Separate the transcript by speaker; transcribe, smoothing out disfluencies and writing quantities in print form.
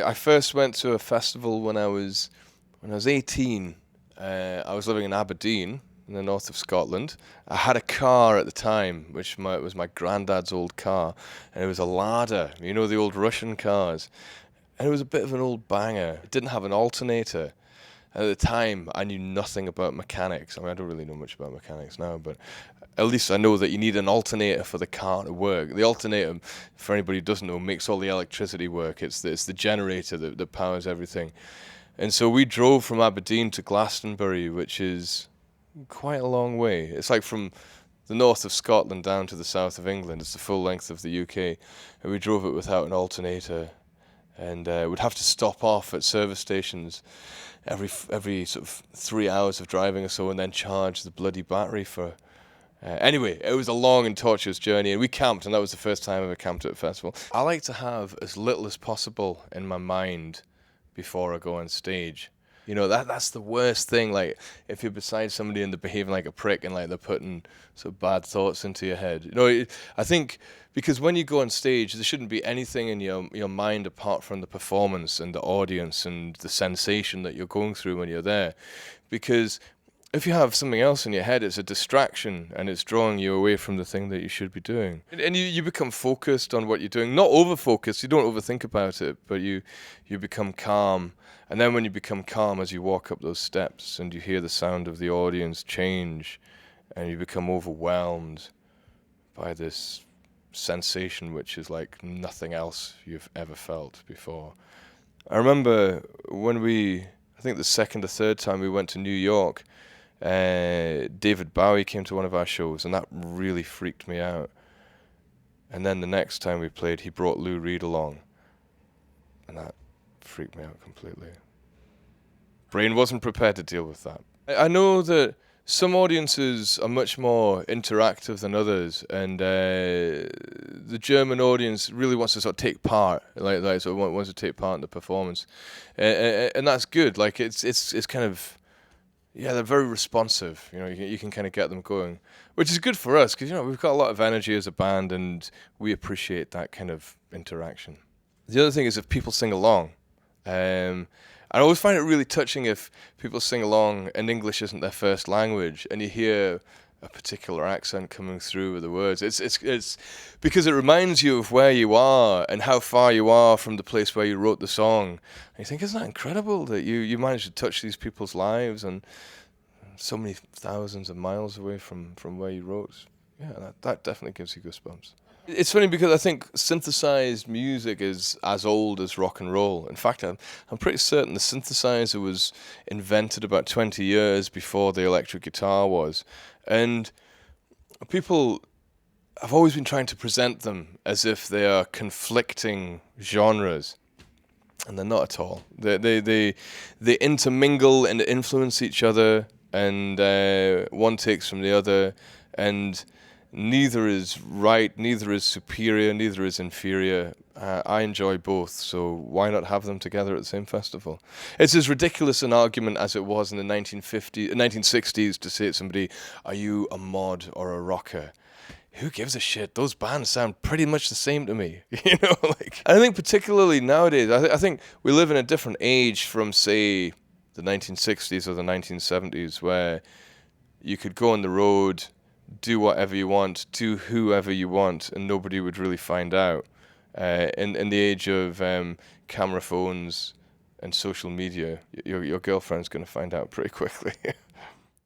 Speaker 1: I first went to a festival when I was 18. I was living in Aberdeen in the north of Scotland. I had a car at the time, which was my granddad's old car, and it was a Lada, you know, the old Russian cars. And it was a bit of an old banger. It didn't have an alternator. At the time, I knew nothing about mechanics. I mean, I don't really know much about mechanics now, but at least I know that you need an alternator for the car to work. The alternator, for anybody who doesn't know, makes all the electricity work. It's the generator that powers everything. And so we drove from Aberdeen to Glastonbury, which is quite a long way. It's like from the north of Scotland down to the south of England. It's the full length of the UK. And we drove it without an alternator, and would have to stop off at service stations every sort of 3 hours of driving or so, and then charge the bloody battery for. Anyway, it was a long and tortuous journey, and we camped, and that was the first time I ever camped at a festival. I like to have as little as possible in my mind before I go on stage. You know, that's the worst thing. Like, if you're beside somebody and they're behaving like a prick and like they're putting sort of bad thoughts into your head. You know, I think because when you go on stage, there shouldn't be anything in your mind apart from the performance and the audience and the sensation that you're going through when you're there. Because if you have something else in your head, it's a distraction and it's drawing you away from the thing that you should be doing. And you become focused on what you're doing. Not over-focused, you don't overthink about it, but you become calm. And then when you become calm as you walk up those steps and you hear the sound of the audience change and you become overwhelmed by this sensation which is like nothing else you've ever felt before. I remember I think the second or third time we went to New York, David Bowie came to one of our shows, and that really freaked me out. And then the next time we played, he brought Lou Reed along, and that freaked me out completely. Brain wasn't prepared to deal with that. I know that some audiences are much more interactive than others, and the German audience really wants to sort of take part, like sort of wants to take part in the performance, and that's good. Like it's kind of. Yeah, they're very responsive. You know, you can kind of get them going, which is good for us because, you know, we've got a lot of energy as a band and we appreciate that kind of interaction. The other thing is if people sing along. I always find it really touching if people sing along and English isn't their first language and you hear a particular accent coming through with the words. It's because it reminds you of where you are and how far you are from the place where you wrote the song. And you think, isn't that incredible that you managed to touch these people's lives and so many thousands of miles away from where you wrote? Yeah, that definitely gives you goosebumps. It's funny because I think synthesized music is as old as rock and roll. In fact, I'm pretty certain the synthesizer was invented about 20 years before the electric guitar was. And people have always been trying to present them as if they are conflicting genres. And they're not at all. They intermingle and influence each other, and one takes from the other, and neither is right, neither is superior, neither is inferior. I enjoy both, so why not have them together at the same festival? It's as ridiculous an argument as it was in the 1960s to say to somebody, are you a mod or a rocker? Who gives a shit? Those bands sound pretty much the same to me. You know, like, I think particularly nowadays, I think we live in a different age from, say, the 1960s or the 1970s, where you could go on the road, do whatever you want, do whoever you want, and nobody would really find out. In the age of camera phones and social media, your girlfriend's going to find out pretty quickly.